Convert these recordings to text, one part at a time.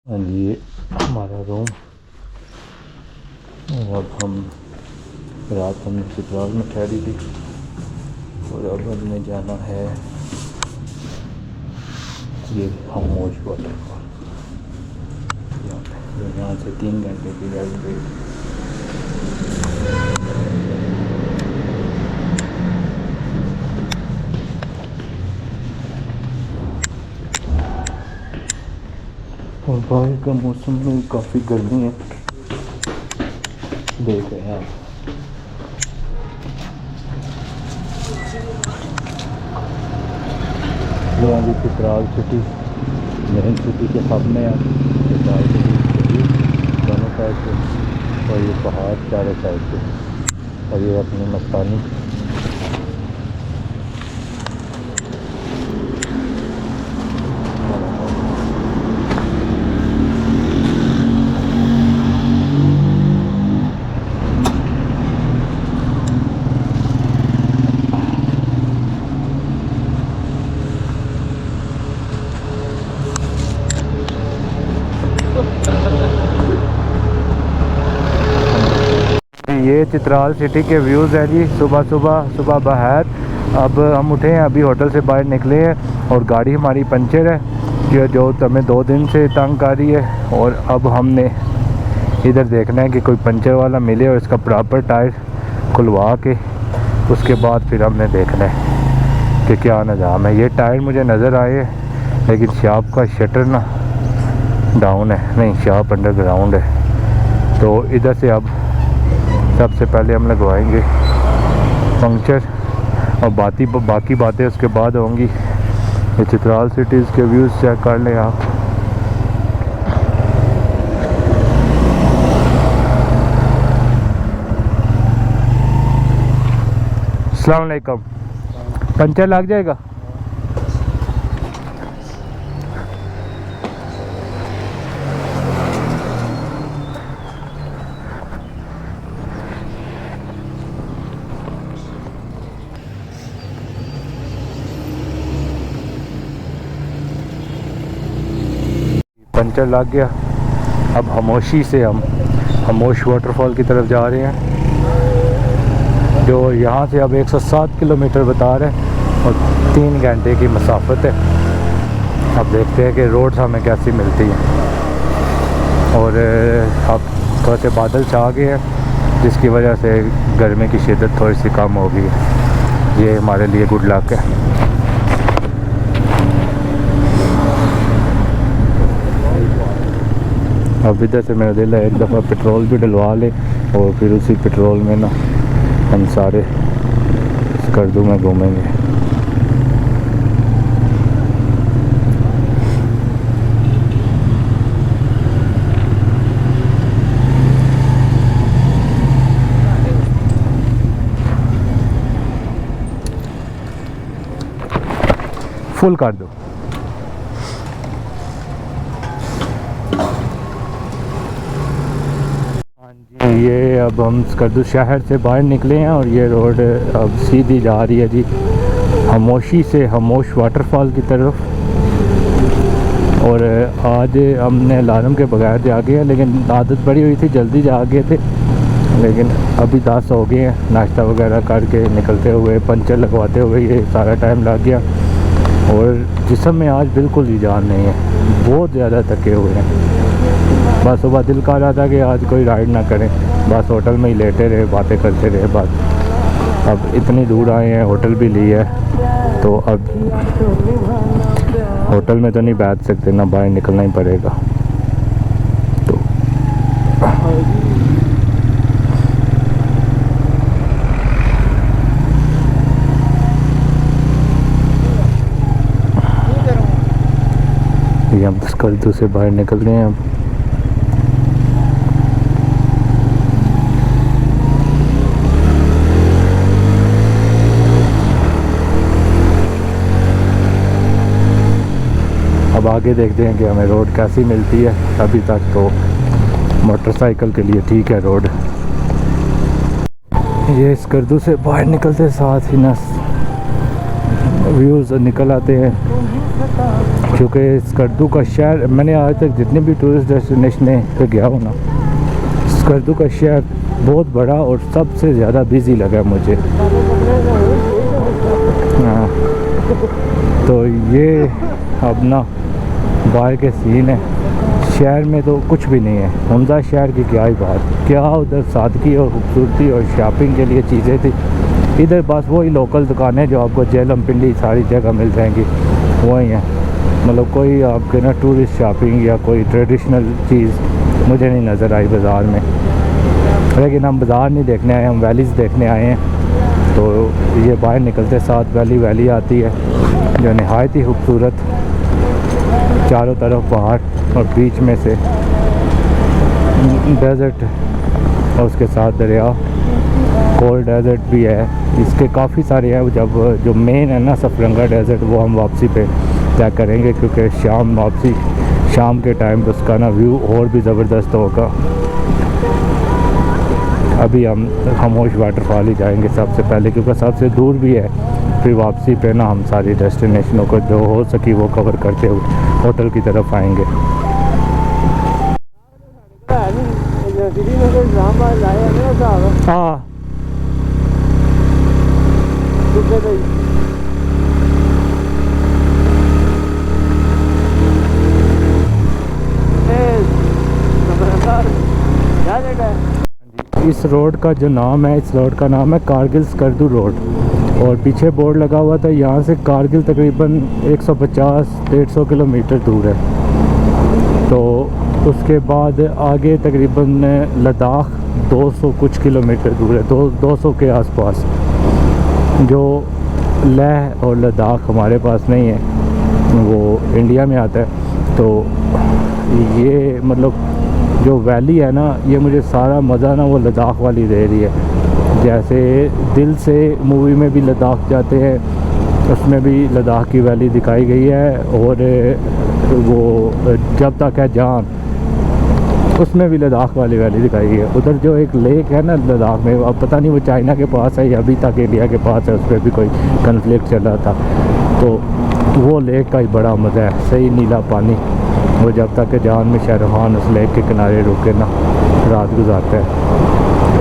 हाँ जी, ये हमारा रूम। और अब हम रात हमने चित्राल में ठहरी थी और अब हमने जाना है ये खामोश वाटरफॉल। यहाँ से 3 घंटे की राइड पे। और बाहर का मौसम में काफ़ी गर्मी है, देख रहे हैं आप। ये अभी चित्राल सिटी मेन सिटी के हब में है। चित्राल सिटी दोनों साइड से और ये पहाड़ चारों साइड से और ये अपनी मस्तानी। ये चित्राल सिटी के व्यूज़ है जी। सुबह बहर। अब हम उठे हैं, अभी होटल से बाहर निकले हैं और गाड़ी हमारी पंचर है जो हमें 2 दिन से तंग कर रही है। और अब हमने इधर देखना है कि कोई पंचर वाला मिले और इसका प्रॉपर टायर खुलवा के उसके बाद फिर हमने देखना है कि क्या निज़ाम है। ये टायर मुझे नज़र आए लेकिन शॉप का शटर ना डाउन है, नहीं शॉप अंडरग्राउंड है। तो इधर से अब सबसे पहले हम लगवाएंगे पंक्चर और बाकी बातें उसके बाद होंगी। ये चित्राल सिटीज़ के व्यूज़ चेक कर लें आप। अस्सलाम वालेकुम। पंचर लग जाएगा? पंचर लग गया। अब खामोशी से हम खामोश वाटरफॉल की तरफ जा रहे हैं जो यहाँ से अब 107 किलोमीटर बता रहे हैं और 3 घंटे की मसाफत है। अब देखते हैं कि रोड्स हमें कैसी मिलती हैं। और अब थोड़े से बादल छा गए हैं जिसकी वजह से गर्मी की शिद्दत थोड़ी सी कम हो गई है। ये हमारे लिए गुड लक है। अब इधर से मेरा दिल है एक दफ़ा पेट्रोल भी डलवा ले और फिर उसी पेट्रोल में ना हम सारे स्कर्दू में घूमेंगे। फुल कर दो। ये अब हम स्कर्दू शहर से बाहर निकले हैं और ये रोड अब सीधी जा रही है जी खामोशी से खामोश वाटरफॉल की तरफ। और आज हमने अलार्म के बगैर जागे हैं, लेकिन आदत पड़ी हुई थी, जल्दी जागे थे। लेकिन अभी 10 हो गए हैं, नाश्ता वगैरह करके निकलते हुए पंचर लगवाते हुए ये सारा टाइम लग गया। और जिस्म में आज बिल्कुल ही जान नहीं है, बहुत ज़्यादा थके हुए हैं। बस सुबह दिल कर रहा था कि आज कोई राइड ना करें, बस होटल में ही लेटे रहे, बातें करते रहे बस। अब इतनी दूर आए हैं, होटल भी लिया है, तो अब होटल में तो नहीं बैठ सकते ना, बाहर निकलना ही पड़ेगा। तो ये हम स्कर्दू से बाहर निकल रहे हैं। अब आगे देखते हैं कि हमें रोड कैसी मिलती है। अभी तक तो मोटरसाइकिल के लिए ठीक है रोड। ये स्कर्दू से बाहर निकलते साथ ही ना व्यूज़ निकल आते हैं क्योंकि स्कर्दू का शहर, मैंने आज तक जितने भी टूरिस्ट डेस्टिनेशन पे गया हूँ ना, स्कर्दू का शहर बहुत बड़ा और सबसे ज़्यादा बिज़ी लगा मुझे। हाँ, तो ये अब ना बाहर के सीन है। शहर में तो कुछ भी नहीं है, हमजा शहर की क्या ही बात, क्या उधर सादगी और खूबसूरती और शॉपिंग के लिए चीज़ें थी। इधर बस वही लोकल दुकानें जो आपको जेलम पिंडी सारी जगह मिल जाएंगी, वही हैं। मतलब कोई आपके ना टूरिस्ट शॉपिंग या कोई ट्रेडिशनल चीज़ मुझे नहीं नज़र आई बाज़ार में। लेकिन हम बाज़ार नहीं देखने आए, हम वैलीज़ देखने आए हैं। तो ये बाहर निकलते साथ वैली आती है जो नहायत ही खूबसूरत, चारों तरफ पहाड़ और बीच में से डेज़र्ट और उसके साथ दरिया, कोल्ड डेज़र्ट भी है। इसके काफ़ी सारे हैं। जब जो मेन है ना सफरंगा डेज़र्ट, वो हम वापसी पे तय करेंगे, क्योंकि शाम के टाइम पे उसका ना व्यू और भी ज़बरदस्त होगा। अभी हम खामोश वाटरफॉल ही जाएंगे सबसे पहले, क्योंकि सबसे दूर भी है। फिर वापसी पे ना हम सारी डेस्टिनेशनों को जो हो सकी वो कवर करते हुए होटल की तरफ आएंगे। हाँ, इस रोड का जो नाम है, इस रोड का नाम है कारगिल स्कर्दू रोड। और पीछे बोर्ड लगा हुआ था, यहाँ से कारगिल तकरीबन 150-150 किलोमीटर दूर है। तो उसके बाद आगे तकरीबन लद्दाख 200 कुछ किलोमीटर दूर है, 200 के आसपास। जो लेह और लद्दाख हमारे पास नहीं है, वो इंडिया में आता है। तो ये मतलब जो वैली है ना, ये मुझे सारा मज़ा ना वो लद्दाख वाली दे रही है। जैसे दिल से मूवी में भी लद्दाख जाते हैं, उसमें भी लद्दाख की वैली दिखाई गई है। और वो जब तक है जान, उसमें भी लद्दाख वाली वैली दिखाई गई है। उधर जो एक लेक है ना लद्दाख में, अब पता नहीं वो चाइना के पास है या अभी तक इंडिया के पास है, उस पर भी कोई कन्फ्लिक्ट चल रहा था। तो वो लेक का ही बड़ा मज़ा है, सही नीला पानी। वो जब तक जान में शाहरुख खान उस लेक के किनारे रुक के ना रात गुजारते हैं।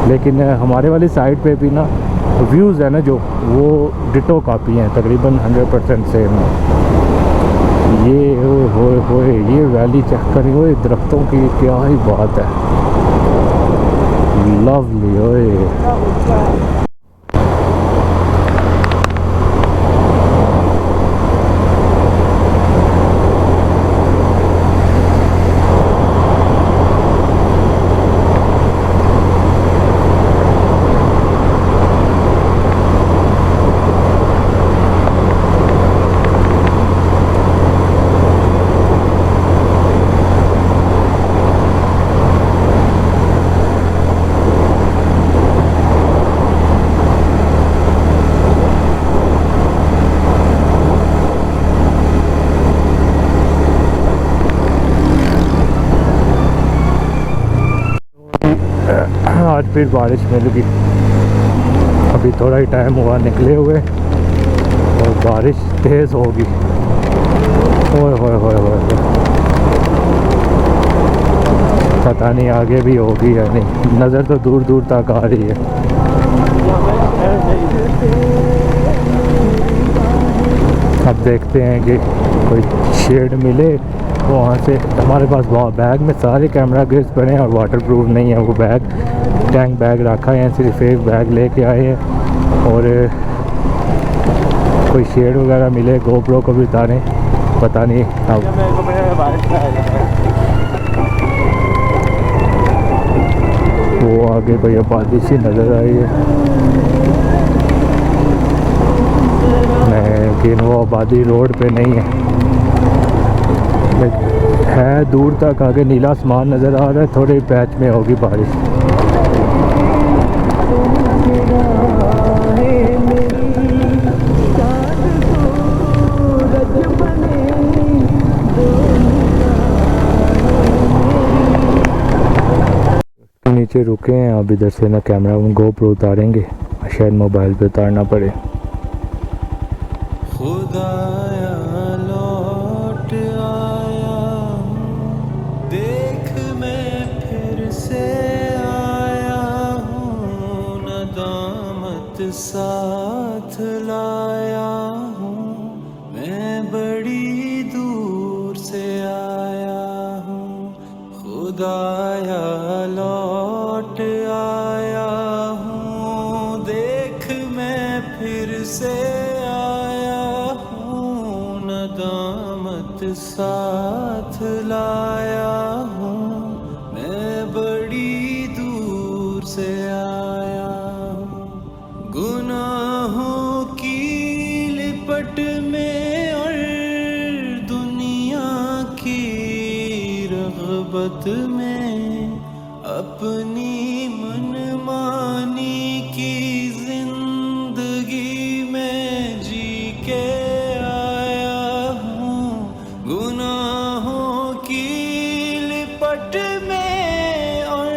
लेकिन हमारे वाली साइड पे भी ना व्यूज़ है ना जो, वो डिटो कापी हैं, तकरीबन 100% सेम है। ये होए ये वैली चेक करें, ओए दरख्तों की क्या ही बात है, लवली ओए। आज फिर बारिश मिलेगी। अभी थोड़ा ही टाइम हुआ निकले हुए और बारिश तेज़ होगी। ओए होए होए होए, पता नहीं आगे भी होगी या नहीं, नज़र तो दूर दूर तक आ रही है। अब देखते हैं कि कोई शेड मिले वहाँ से। हमारे पास बैग में सारे कैमरा ग्रिप्स पड़े हैं और वाटरप्रूफ नहीं है वो बैग, टैंक बैग रखा है, सिर्फ एक बैग लेके आए हैं। और कोई शेड वगैरह मिले गोप्रो को भी उतारें, पता नहीं। अब वो आगे कोई आबादी सी नज़र आई है, लेकिन वो आबादी रोड पे नहीं है दूर तक आगे नीला आसमान नज़र आ रहा है। थोड़े पैच में होगी बारिश। नीचे रुके हैं, अब इधर से ना कैमरा गोप्रो उतारेंगे, शायद मोबाइल पे उतारना पड़े। खुदाया लौट खुदाया लौट आया हूँ, देख मैं फिर से आया हूँ, नदामत साथ लाया हूँ, मैं बड़ी दूर से आया हूँ। गुनाहों की लिपट में और दुनिया की रग़बत में अपनी मनमानी की जिंदगी में जी के आया हूँ। गुनाहों की लिपट में और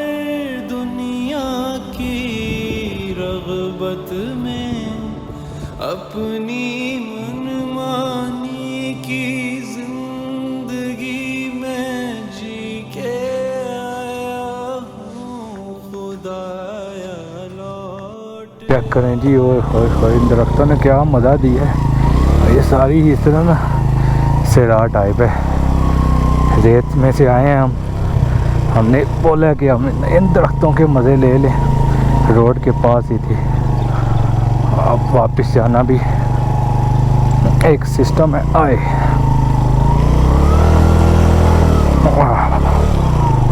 दुनिया की रग़बत में अपनी मनमानी की जिंदगी में जी के आया हूँ, खुदाया लौट। चेक करें जी, और इन दरख्तों ने क्या मज़ा दिया है। ये सारी इस तरह ना सिरा टाइप है, रेत में से आए हैं हम। हमने बोला कि हम इन दरख्तों के मज़े ले लें, रोड के पास ही थी। अब वापस जाना भी एक सिस्टम है। आए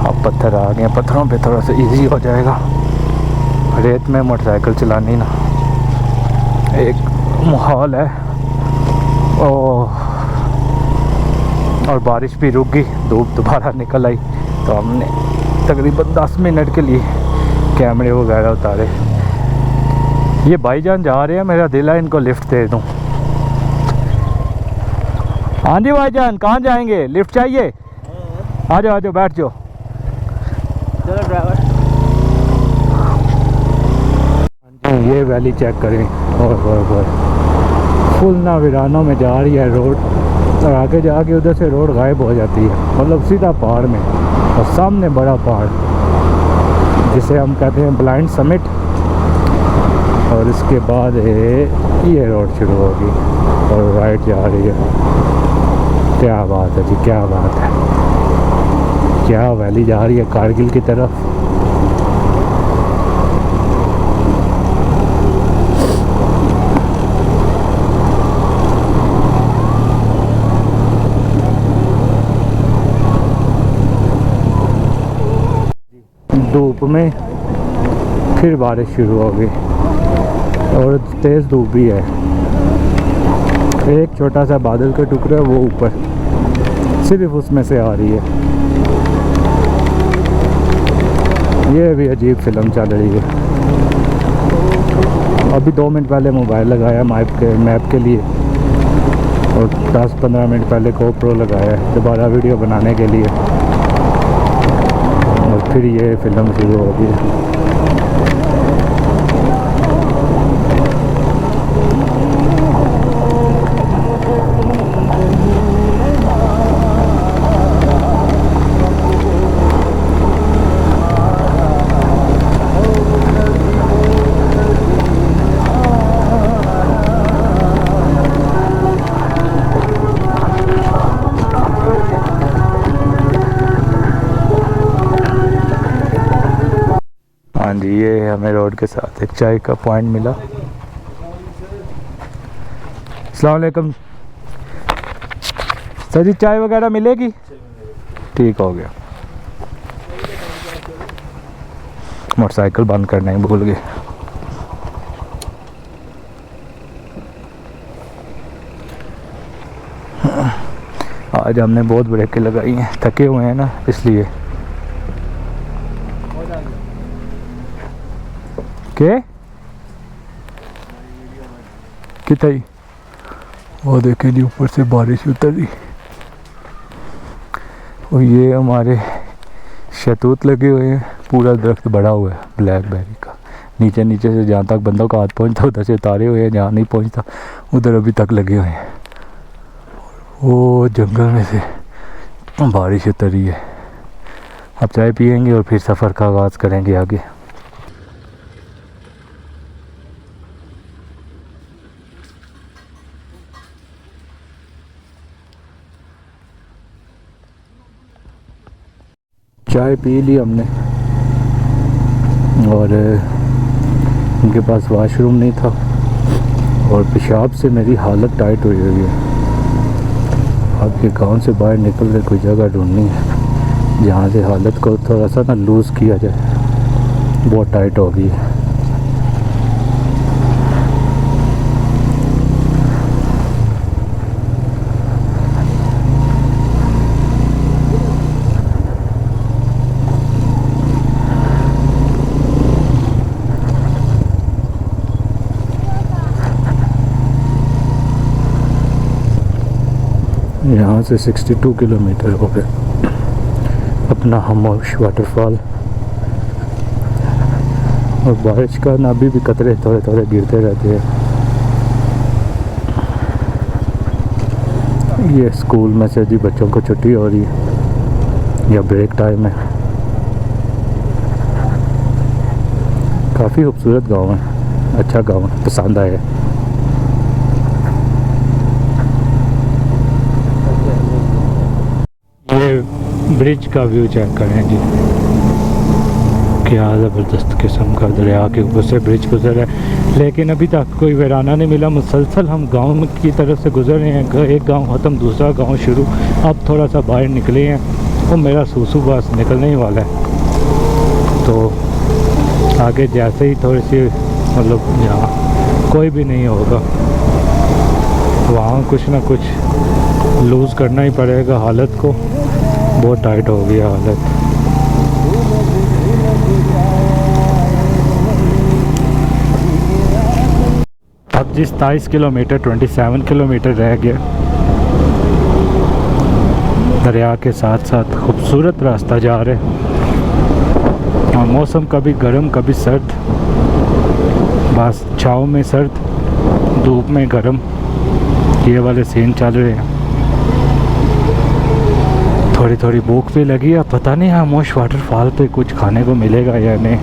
अब पत्थर आ गए, पत्थरों पे थोड़ा सा इजी हो जाएगा। रेत में मोटरसाइकिल चलानी ना एक माहौल है। और बारिश भी रुक गई, धूप दोबारा निकल आई, तो हमने तकरीबन 10 मिनट के लिए कैमरे वगैरह उतारे। ये भाईजान जा रहे हैं, मेरा दिल है इनको लिफ्ट दे दूं। हाँ जी भाईजान, कहाँ जाएंगे? लिफ्ट चाहिए? आ जाओ बैठ जाओ। चलो ड्राइवर। ये वैली चेक करें, और फुल ना वीरानों में जा रही है रोड, और आगे जाके उधर से रोड गायब हो जाती है, मतलब सीधा पहाड़ में। और सामने बड़ा पहाड़ जिसे हम कहते हैं ब्लाइंड समिट, और इसके बाद ये रोड शुरू होगी और राइट जा रही है। क्या बात है जी, क्या बात है, क्या वैली जा रही है कारगिल की तरफ। धूप में फिर बारिश शुरू हो गई और तेज़ धूप भी है। एक छोटा सा बादल का टुकड़ा है, वो ऊपर सिर्फ उसमें से आ रही है। ये भी अजीब फिल्म चल रही है। अभी 2 मिनट पहले मोबाइल लगाया मैप के लिए, और 10-15 मिनट पहले GoPro लगाया है दोबारा वीडियो बनाने के लिए, और फिर ये फिल्म शुरू हो गई। हाँ जी, ये हमें रोड के साथ एक चाय का पॉइंट मिला। अस्सलाम वालेकुम सर जी, चाय वगैरह मिलेगी? ठीक हो गया। मोटरसाइकिल बंद करना ही भूल गए। आज हमने बहुत ब्रेकें लगाई हैं, थके हुए हैं ना इसलिए। के कितनी वो देखे जी, ऊपर से बारिश उतर रही। और ये हमारे शहतूत लगे हुए हैं, पूरा दरख्त बड़ा हुआ है ब्लैकबेरी का। नीचे नीचे से जहाँ तक बंदों का हाथ पहुँचता उधर से उतारे हुए हैं, जहाँ नहीं पहुँचता उधर अभी तक लगे हुए हैं। वो जंगल में से बारिश उतर रही है। अब चाय पियेंगे और फिर सफ़र का आगाज़ करेंगे आगे। चाय पी ली हमने और उनके पास वॉशरूम नहीं था और पेशाब से मेरी हालत टाइट हुई हुई है। अब ये गांव से बाहर निकल के कोई जगह ढूंढनी है जहाँ से हालत को थोड़ा सा ना लूज़ किया जाए, बहुत टाइट हो गई है। यहाँ से 62 किलोमीटर हो गए अपना खामोश वाटरफॉल। और बारिश का ना अभी भी कतरे थोड़े थोड़े गिरते रहते हैं। ये स्कूल में से जी बच्चों को छुट्टी हो रही है या ब्रेक टाइम है। काफ़ी खूबसूरत गांव है, अच्छा गांव है, पसंद आया। ये ब्रिज का व्यू चेक करें जी, क्या ज़बरदस्त किस्म का दरिया के ऊपर से ब्रिज गुजर है। लेकिन अभी तक कोई वीराना नहीं मिला। मुसलसल हम गांव की तरफ से गुजर रहे हैं, एक गांव ख़त्म दूसरा गांव शुरू। अब थोड़ा सा बाहर निकले हैं और मेरा सूसू बस निकलने ही वाला है। तो आगे जैसे ही थोड़ी सी मतलब यहाँ कोई भी नहीं होगा, वहाँ कुछ ना कुछ लूज़ करना ही पड़ेगा। हालत को बहुत टाइट हो गई हालत। अब जिस 27 किलोमीटर 27 किलोमीटर रह गया। दरिया के साथ साथ खूबसूरत रास्ता जा रहे और मौसम कभी गर्म कभी सर्द, बस छाँव में सर्द धूप में गर्म, ये वाले सीन चल रहे हैं। थोड़ी थोड़ी भूख भी लगी है, पता नहीं खामोश वाटरफॉल पे कुछ खाने को मिलेगा या नहीं।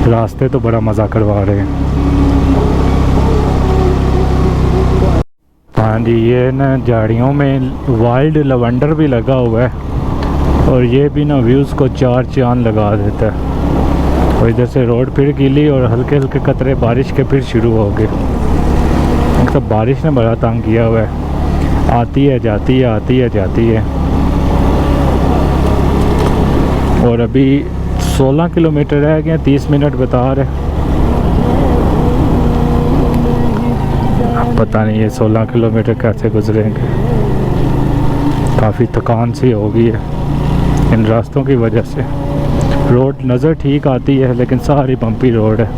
रास्ते तो बड़ा मज़ा करवा रहे हैं। हाँ जी, ये ना झाड़ियों में वाइल्ड लवेंडर भी लगा हुआ है और ये भी ना व्यूज़ को चार चांद लगा देता है। और इधर से रोड फिर गीली और हल्के हल्के कतरे बारिश के फिर शुरू हो गए। मतलब बारिश ने बड़ा तंग किया हुआ है, आती है जाती है, आती है जाती है। और अभी 16 किलोमीटर रह गए, 30 मिनट बता रहे। पता नहीं ये 16 किलोमीटर कैसे गुजरेंगे। काफ़ी थकान सी हो गई है इन रास्तों की वजह से। रोड नज़र ठीक आती है लेकिन सारी बम्पी रोड है,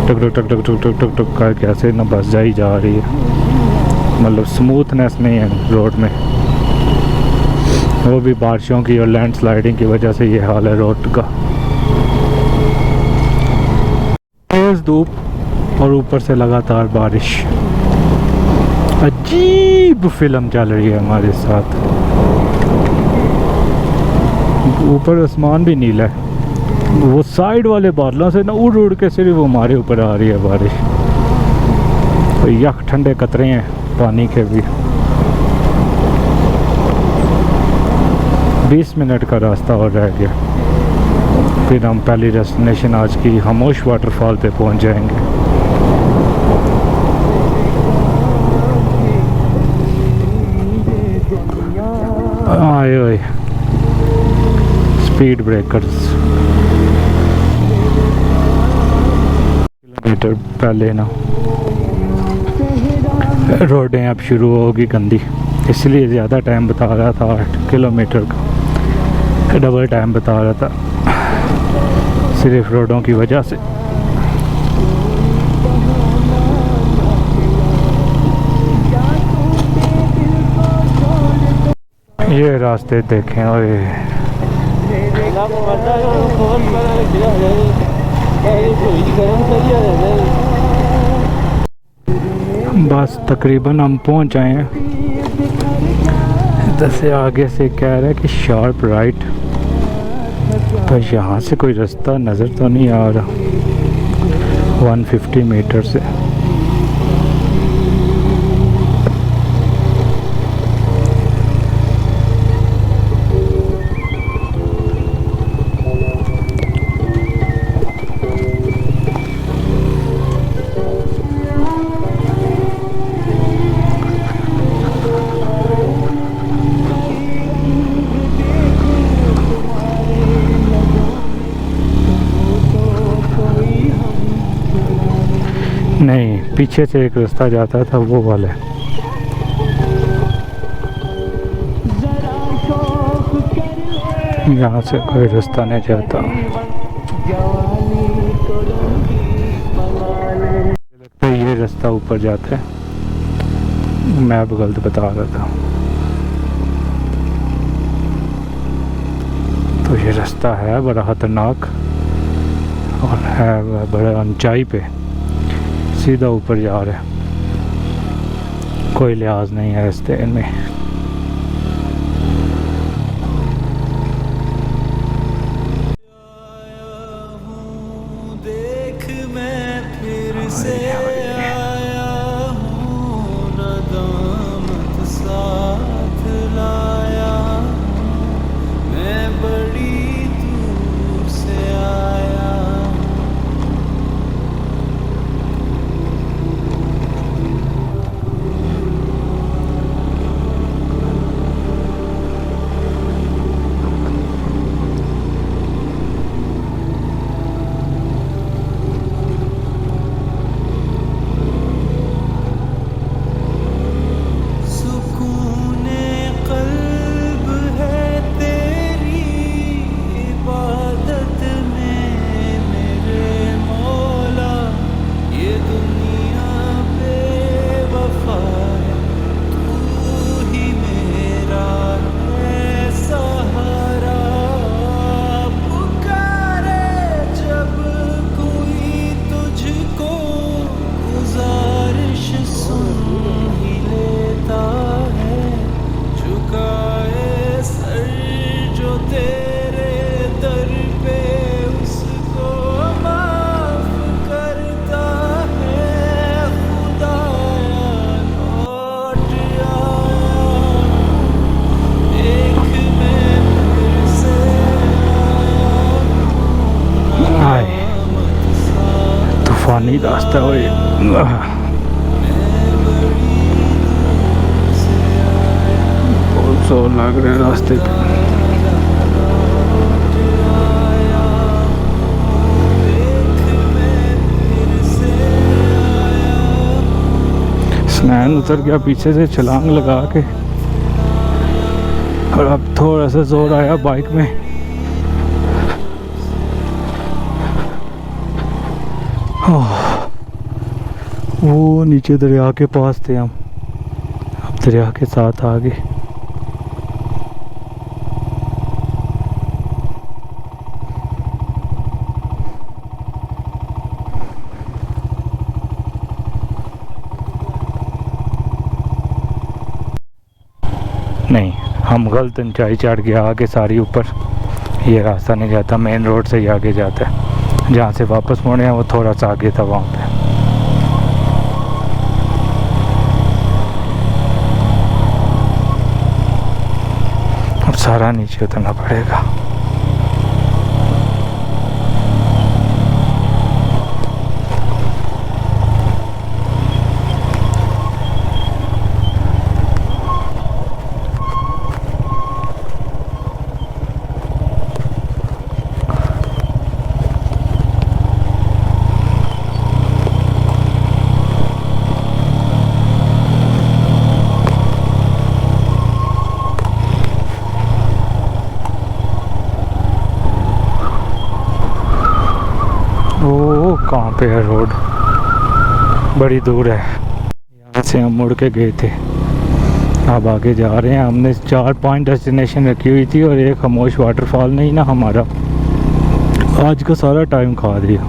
टक टक टक टक टक टक टक कर कैसे ना बस जाई जा रही है। मतलब स्मूथनेस नहीं है रोड में, वो भी बारिशों की और लैंडस्लाइडिंग की वजह से ये हाल है रोड का। तेज़ धूप और ऊपर से लगातार बारिश, अजीब फिल्म चल रही है हमारे साथ। ऊपर आसमान भी नीला है, वो साइड वाले बादलों से ना उड़ उड़ के सिर्फ हमारे ऊपर आ रही है बारिश। तो यख ठंडे कतरे हैं पानी के भी। 20 मिनट का रास्ता और रह गया, फिर हम पहली डेस्टिनेशन आज की खामोश वाटरफॉल पे पहुंच जाएंगे। आए ओए स्पीड ब्रेकर्स। किलोमीटर पहले ना रोडें अब शुरू होगी गंदी, इसलिए ज़्यादा टाइम बता रहा था। 8 किलोमीटर का डबल टाइम बता रहा था सिर्फ रोडों की वजह से। ये रास्ते देखें और बस तकरीबन हम पहुंच आए हैं। इधर से आगे से कह रहा है कि शार्प राइट, पर यहाँ से कोई रास्ता नज़र तो नहीं आ रहा 150 मीटर से। नहीं, पीछे से एक रास्ता जाता था वो वाला है। यहाँ से कोई रास्ता नहीं जाता। लगता है ये रास्ता ऊपर जाता है, मैं अब गलत बता रहा था। तो ये रास्ता है बड़ा ख़तरनाक और है बड़ा ऊंचाई पे, सीधा ऊपर जा रहा है, कोई लिहाज नहीं है रास्ते में। देख मैं फिर से आया हूँ, नदामत साथ लाया हूँ, मैं बड़ी दूर से आया सुकूने क़ल्ब है तेरी इबादत में मेरे मौला, ये दुनिया बेवफा है, तू ही मेरा है सहारा। पुकारे जब कोई तुझको, गुजारिश सुन ही लेता है, झुकाए सर जो तेरे दर पे, उसको माफ करता है खुदाया। लौट आया देख मैं फिर से आए तूफानी रास्ता हुए। बहुत जोर लग रहे हैं रास्ते पे। स्नैन उतर गया पीछे से छलांग लगा के, और अब थोड़ा सा जोर आया बाइक में। वो नीचे दरिया के पास थे हम, अब दरिया के साथ आ गए। नहीं, हम गलत ऊंचाई चढ़ के आगे सारी ऊपर। ये रास्ता नहीं जाता, मेन रोड से ही आगे जाता है। जहाँ से वापस मुड़े हैं वो थोड़ा सा आगे था, वहाँ पे। अब सारा नीचे उतरना पड़ेगा। ओ कहाँ पे है रोड, बड़ी दूर है। यहाँ से हम मुड़ के गए थे, अब आगे जा रहे हैं। हमने 4-5 डेस्टिनेशन रखी हुई थी और एक खामोश वाटरफॉल नहीं ना हमारा, आज का सारा टाइम खा दिया।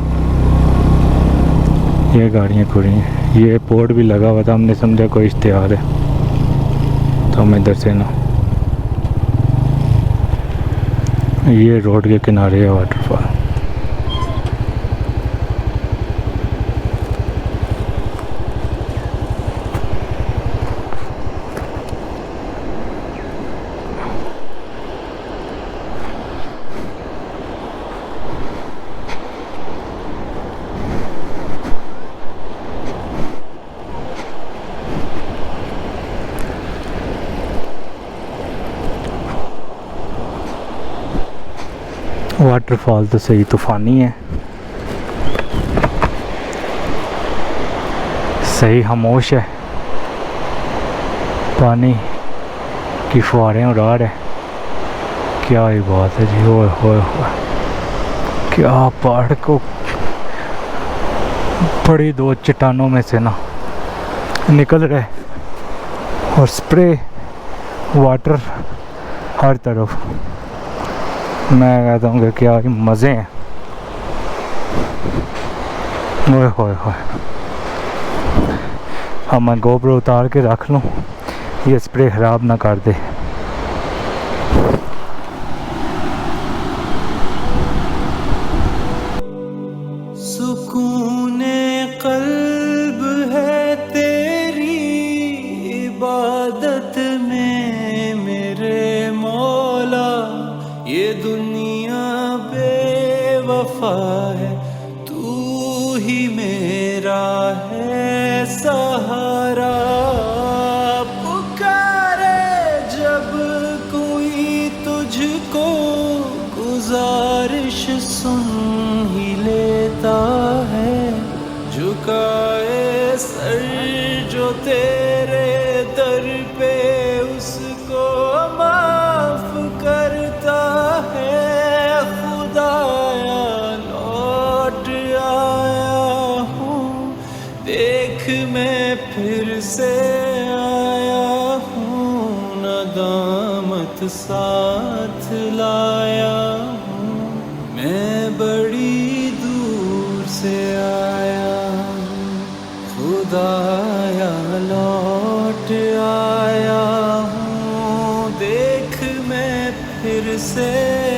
ये गाड़ियाँ खड़ी हैं, ये बोर्ड भी लगा हुआ था, हमने समझा कोई इश्तिहार है तो हम इधर से ना, ये रोड के किनारे है वाटरफॉल। वाटरफॉल तो सही तूफानी है। सही खामोश है, पानी की फुहारें उड़ा रहे। क्या ही बात है जी, ओए होए होए, क्या पहाड़ को बड़ी दो चट्टानों में से ना निकल रहे और स्प्रे वाटर हर तरफ। मैं कहता हूँ कि क्या ही मज़े हैं। ओए होए होए, अब मैं गोप्रो उतार के रख लूँ, ये स्प्रे ख़राब ना कर दे। सुकूने कल्ब है तेरी इबादत में मेरे मौला, ये दुनिया बेवफा है, तू ही मेरा है सहारा। पुकारे जब कोई तुझको, गुजारिश सुन ही लेता है, झुकाए सर जो तेरे दर पे उसको माफ करता है। खुदाया लौट आया हूँ, देख मैं फिर से आया हूँ, नदामत साथ लाया हूँ, मैं बड़ी दूर से आया हूँ। खुदाया लौट आया हूँ, देख मैं फिर से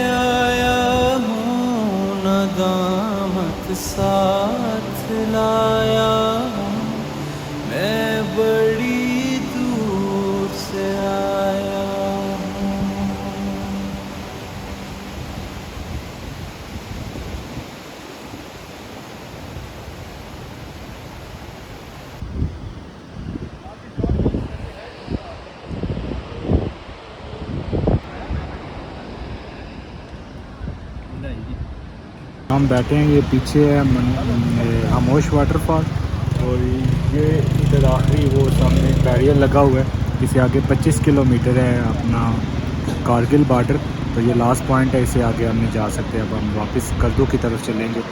आया हूँ, नदामत साथ लाया हूँ, मैं बड़ी दूर से आया हूँ। हम बैठे हैं, ये पीछे है खामोश वाटरफॉल, और ये इधर आखिरी वो सामने बैरियर लगा हुआ है। इससे आगे 25 किलोमीटर है अपना कारगिल बॉर्डर, तो ये लास्ट पॉइंट है, इससे आगे हम नहीं जा सकते। अब हम वापस करदू की तरफ चलेंगे।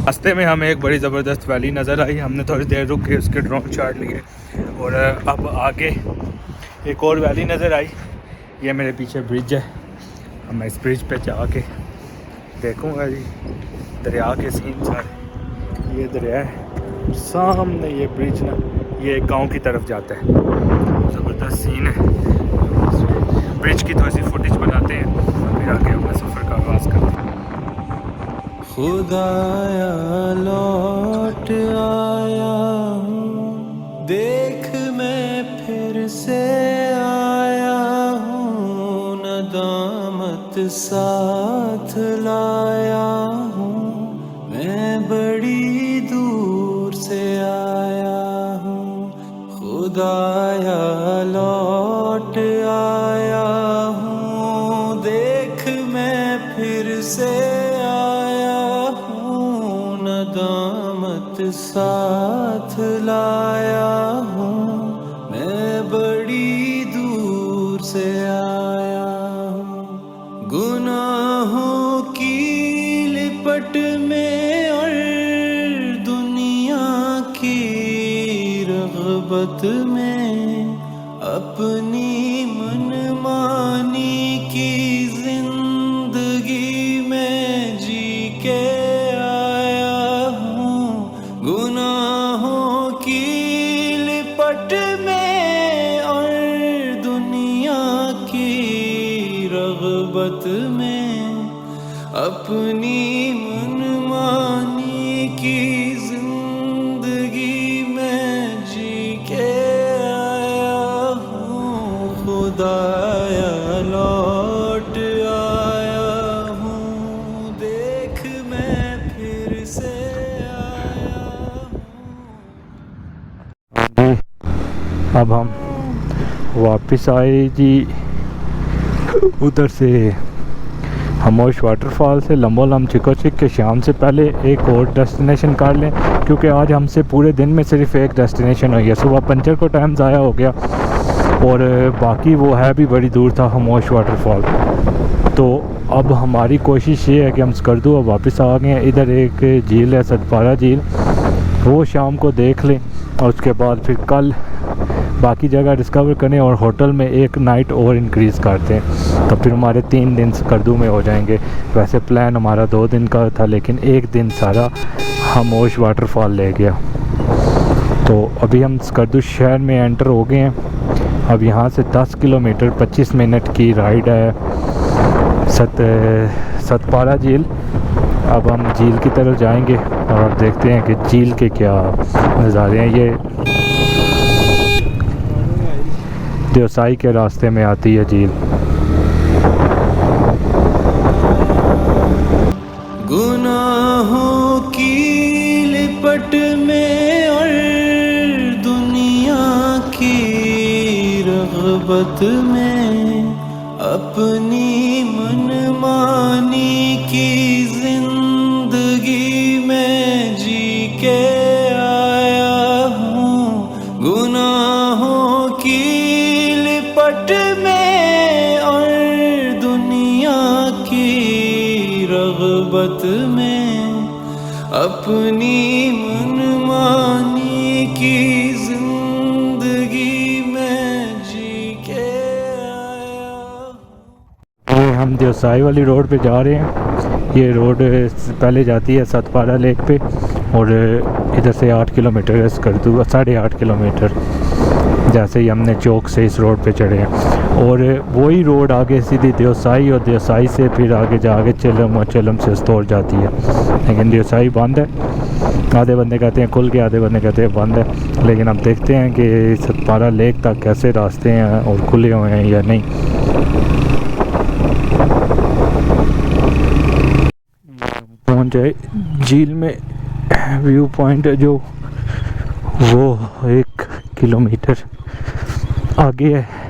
रास्ते में हमें एक बड़ी ज़बरदस्त वैली नज़र आई, हमने थोड़ी देर रुक के उसके ड्रोन शॉट लिए, और अब आगे एक और वैली नज़र आई। ये मेरे पीछे ब्रिज है, अब मैं इस ब्रिज पे जाके देखूँगा जी दरिया के सीन सारे। ये दरिया है सामने, ये ब्रिज ना ये एक गांव की तरफ जाता है, ज़बरदस्त सीन है। ब्रिज की थोड़ी सी फुटेज बनाते हैं, फिर आगे अपना सफ़र का आगाज़ करते हैं। खुदाया लौट आया हूँ, देख मैं फिर से आया हूँ, नदामत साथ लाया हूँ, मैं बड़ी दूर से आया हूँ। खुदाया लौट आया हूँ, देख मैं फिर से नदामत साथ लाया हूँ, मैं बड़ी दूर से आया हूँ। गुनाहों की लिपट में और दुनिया की रग़बत में, अपनी मनमानी की जिंदगी में जी के गुनाहों की लिपट में और दुनिया की में अपनी मनमानी की जिंदगी में जी के आया हूँ, खुदाया लौट आया हूँ, देख मैं फिर से आया हूँ। अब हम वापस आए जी उधर से खामोश वाटरफॉल से लम्बोलम चिको चिक के शाम से पहले एक और डेस्टिनेशन कर लें, क्योंकि आज हमसे पूरे दिन में सिर्फ एक डेस्टिनेशन हुई है। सुबह पंचर को टाइम ज़ाया हो गया और बाकी वो है भी बड़ी दूर था खामोश वाटरफॉल। तो अब हमारी कोशिश ये है कि हम स्कर्दू अब वापस आ गए हैं। इधर एक झील है सतपारा झील, वो शाम को देख लें और उसके बाद फिर कल बाकी जगह डिस्कवर करें और होटल में एक नाइट और इंक्रीज़ करते हैं, तो फिर हमारे 3 दिन स्कर्दू में हो जाएंगे। वैसे प्लान हमारा 2 दिन का था, लेकिन एक दिन सारा खामोश वाटरफॉल ले गया। तो अभी हम स्कर्दू शहर में एंटर हो गए हैं। अब यहाँ से 10 किलोमीटर 25 मिनट की राइड है सतपारा झील। अब हम झील की तरफ जाएंगे और देखते हैं कि झील के क्या नज़ारे हैं। ये देवसाई के रास्ते में आती है झील। गुनाहों की लिपट में और दुनिया की रग़बत में अपनी मनमानी की जिंदगी में जी के आया हूँ, गुनाहों की लिपट में और दुनिया की रग़बत में अपनी मनमानी की जिंदगी में जी के आया। ये हम देवसाई वाली रोड पे जा रहे हैं। ये रोड पहले जाती है सतपारा लेक पे और इधर से 8 किलोमीटर है स्कर्दू, 8.5 किलोमीटर। जैसे ही हमने चौक से इस रोड पे चढ़े हैं और वही रोड आगे सीधी देवसाई और देवसाई से फिर आगे जाके चलम और चलम से स्तौर जाती है। लेकिन देवसाई बंद है, आधे बंदे कहते हैं खुल के, आधे बंदे कहते हैं बंद है। लेकिन अब देखते हैं कि सतपारा लेक तक कैसे रास्ते हैं और खुले हुए हैं या नहीं। पहुंच जाए झील में, व्यू पॉइंट है जो वो 1 किलोमीटर आगे है।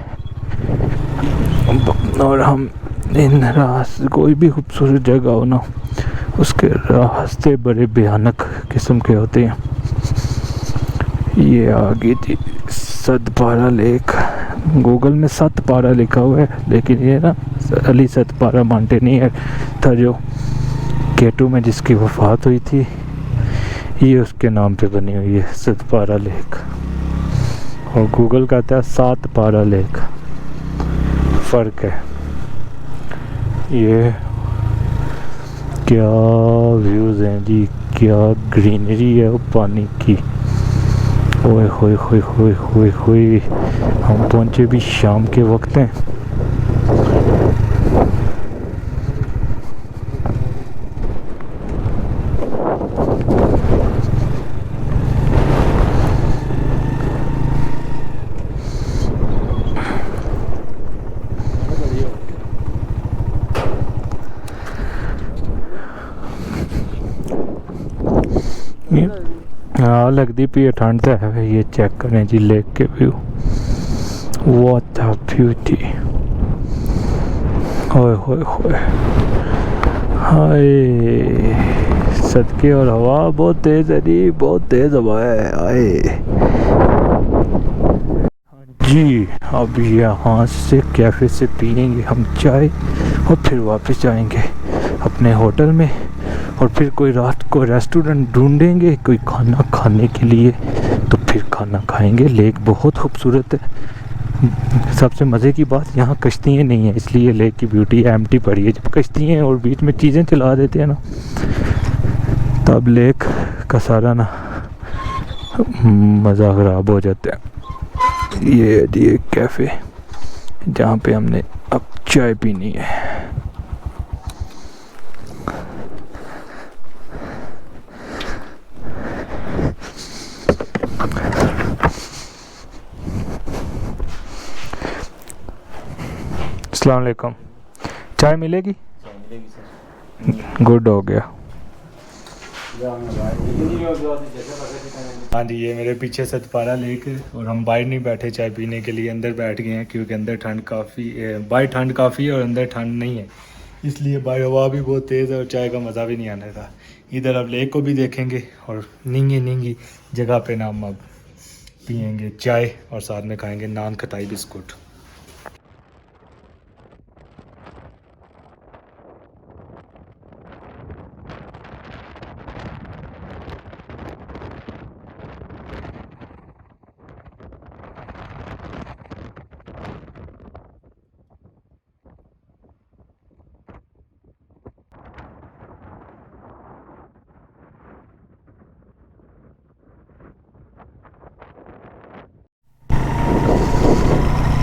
और हम इन रास्ते, कोई भी खूबसूरत जगह हो ना, उसके रास्ते बड़े भयानक किस्म के होते हैं। ये आगे थी सतपारा लेक, गूगल में सतपारा लिखा हुआ है, लेकिन ये ना अली सतपारा माउंटेनियर था जो केटू में जिसकी वफ़ात हुई थी, ये उसके नाम पे बनी हुई है सतपारा लेक। और गूगल कहता है सातपारा लेक, फ़र्क है। ये क्या व्यूज़ हैं जी, क्या ग्रीनरी है वो पानी की। ओए होए होए होए होए होए, हम पहुँचे भी शाम के वक्त हैं। हाँ लगती पी ठंड तो है। ये चेक करें जी लेक के व्यू, व्हाट अ ब्यूटी। ओए होए होए, हाय सदके। और हवा बहुत तेज़ है जी, बहुत तेज़ हवा है। आए जी, अब यहाँ से कैफ़े से पियेंगे हम चाय और फिर वापस जाएंगे अपने होटल में और फिर कोई रात को रेस्टोरेंट ढूंढेंगे कोई खाना खाने के लिए, तो फिर खाना खाएंगे। लेक बहुत खूबसूरत है। सबसे मज़े की बात यहाँ कश्तियाँ नहीं हैं, इसलिए लेक की ब्यूटी एम्प्टी पड़ी है। जब कश्तियाँ और बीच में चीज़ें चला देते हैं ना, तब लेक का सारा ना मज़ा ख़राब हो जाता है। ये कैफ़े जहाँ पे हमने अब चाय पीनी है। अस्सलाम वालेकुम। चाय मिलेगी? गुड हो गया। हाँ जी, ये मेरे पीछे सतपारा लेक और हम बाहर नहीं बैठे चाय पीने के लिए, अंदर बैठ गए हैं क्योंकि अंदर ठंड काफ़ी, बाहर ठंड काफ़ी है और अंदर ठंड नहीं है, इसलिए बाहर हवा भी बहुत तेज़ है और चाय का मज़ा भी नहीं आने का। इधर अब लेक को भी देखेंगे और नींगी नींगी जगह पे ना हम अब पियेंगे चाय और साथ में खाएंगे नान खटाई बिस्कुट।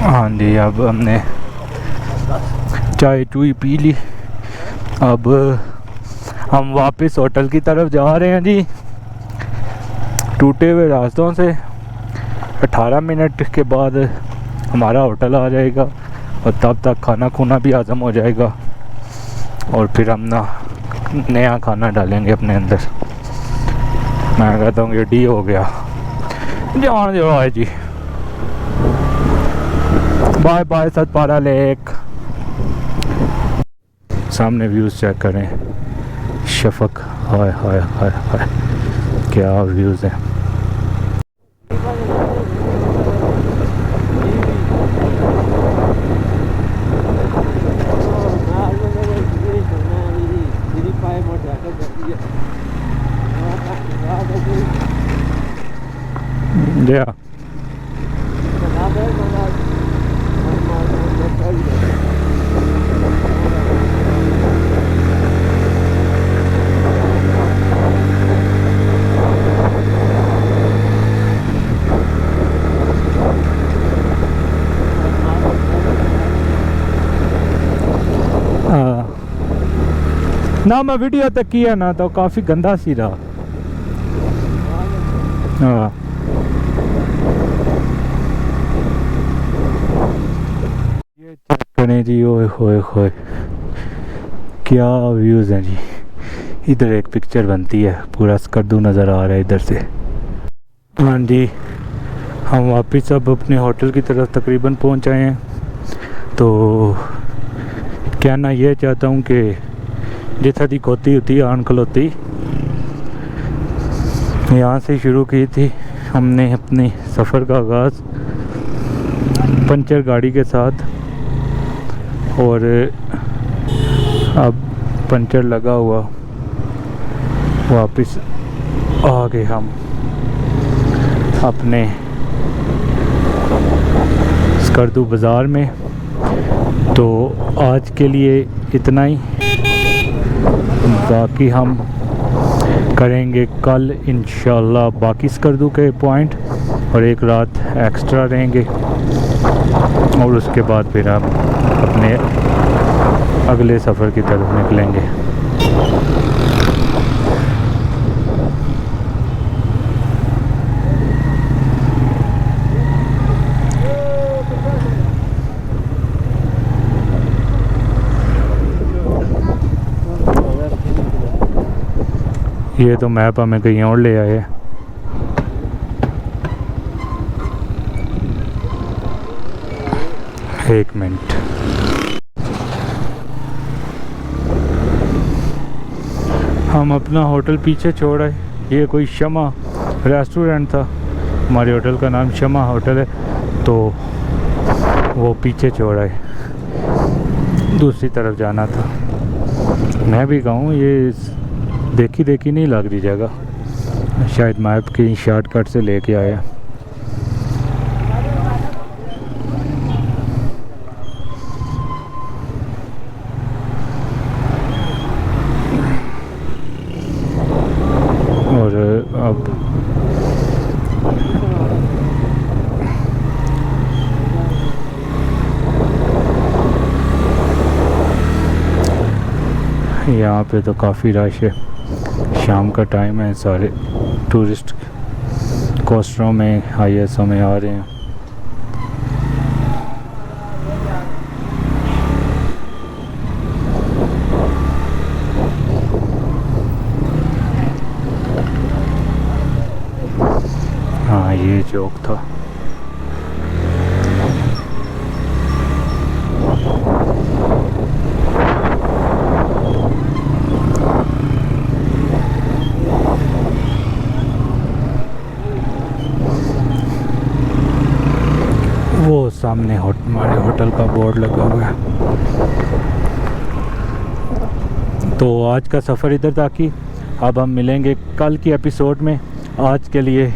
हाँ जी, अब हमने चाय टूई पी ली। अब हम वापस होटल की तरफ जा रहे हैं जी, टूटे हुए रास्तों से। 18 मिनट के बाद हमारा होटल आ जाएगा और तब तक खाना खूना भी हज़म हो जाएगा और फिर हम ना नया खाना डालेंगे अपने अंदर। मैं कहता हूँ ये डी हो गया। जान दो है जी, बाय बाय सतपारा लेक। सामने व्यूज़ चेक करें, शफक, हाय हाय हाय हाय, क्या व्यूज़ हैं। Yeah. ना मैं वीडियो तक किया ना तो काफ़ी गंदा सी रहा। हाँ, ये चेक करें जी, ओए होए होए क्या व्यूज़ हैं जी। इधर एक पिक्चर बनती है, पूरा स्कर्दू नज़र आ रहा है इधर से। हाँ जी, हम वापस अब अपने होटल की तरफ तकरीबन पहुंच आए हैं। तो कहना ये चाहता हूँ कि जिथा दी खोती होती आन खलोती, यहाँ से शुरू की थी हमने अपनी सफ़र का आगाज़ पंचर गाड़ी के साथ, और अब पंचर लगा हुआ वापस आ गए हम अपने स्कर्दू बाज़ार में। तो आज के लिए इतना ही, बाकी हम करेंगे कल इंशाल्लाह बाकी स्कर्दू के पॉइंट और एक रात एक्स्ट्रा रहेंगे और उसके बाद फिर हम अपने अगले सफ़र की तरफ निकलेंगे। ये तो मैप हमें कहीं और ले आए। एक मिनट, हम अपना होटल पीछे छोड़ आए। ये कोई शमा रेस्टोरेंट था, हमारे होटल का नाम शमा होटल है, तो वो पीछे छोड़ आए, दूसरी तरफ जाना था। मैं भी कहूँ ये देखी देखी नहीं लग रही जगह, शायद मैप की शॉर्टकट से लेके आया। और अब यहाँ पे तो काफ़ी रश है, शाम का टाइम है, सारे टूरिस्ट कोस्टरों में ISO में आ रहे हैं। चौक था। वो सामने हमारे होटल का बोर्ड लगा हुआ है। तो आज का सफ़र इधर तक ही। अब हम मिलेंगे कल की एपिसोड में। आज के लिए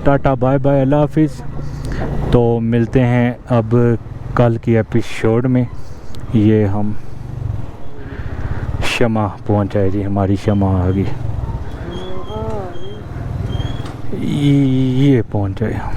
टाटा बाय बाय, अल्लाह हाफिज़। तो मिलते हैं अब कल की एपिसोड में। ये हम शमा पहुंचाए जी, हमारी शमा आ गई, ये पहुंच गए हम।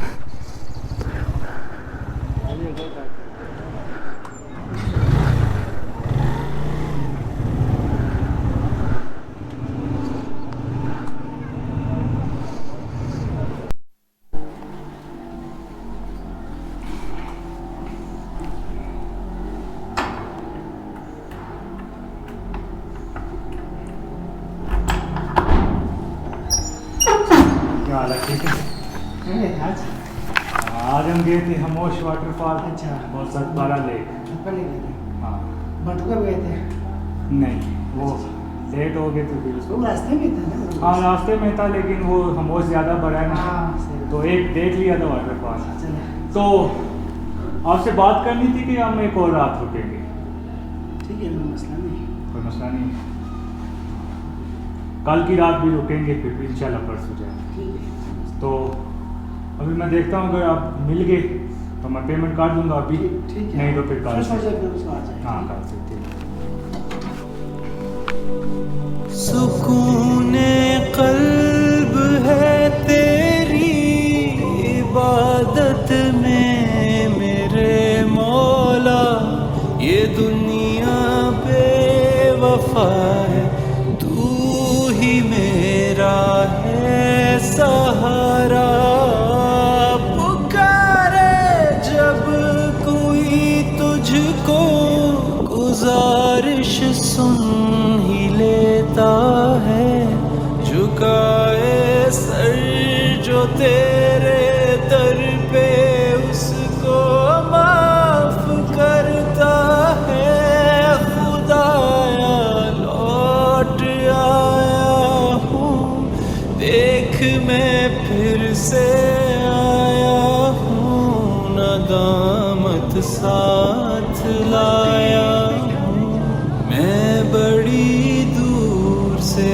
क्या हाल है? ठीक है। आज हम गए थे हमोश वाटरफॉल। अच्छा। और सतपारा लेक। ऊपर ले गए थे, हाँ बटुका भी गए थे। नहीं, वो लेट हो गए थे फिर उसको। वो रास्ते में था ना? हाँ रास्ते में था, लेकिन वो हमोश ज़्यादा बड़ा है ना, हाँ, सही। तो एक देख लिया था वाटरफॉल। चलो तो आपसे बात करनी थी कि हम एक और रात रुकेंगे। ठीक है, कोई मसला नहीं। कोई मसला नहीं, कल की रात भी रुकेंगे, फिर भी इंशाल्लाह परसों जाएंगे। ठीक है, तो अभी मैं देखता हूँ, अगर आप मिल गए तो मैं पेमेंट कर दूंगा अभी। ठीक है। नहीं तो फिर कल फ्रेश हो से। जाए, फिर उसको आ जाए। हाँ कल से, ठीक है। सुकूने कल्ब है तेरी इबादत में मेरे मौला, ये दुनिया बेवफा है, तू ही मेरा है सहारा। पुकारे जब कोई तुझको, गुजारिश सुन ही लेता है, झुकाए सर जो तेरे दर पे, उसको माफ करता है खुदाया। लौट आया हूँ, देख मैं फिर से आया हूँ, नदामत साथ लाया हूँ, मैं बड़ी दूर से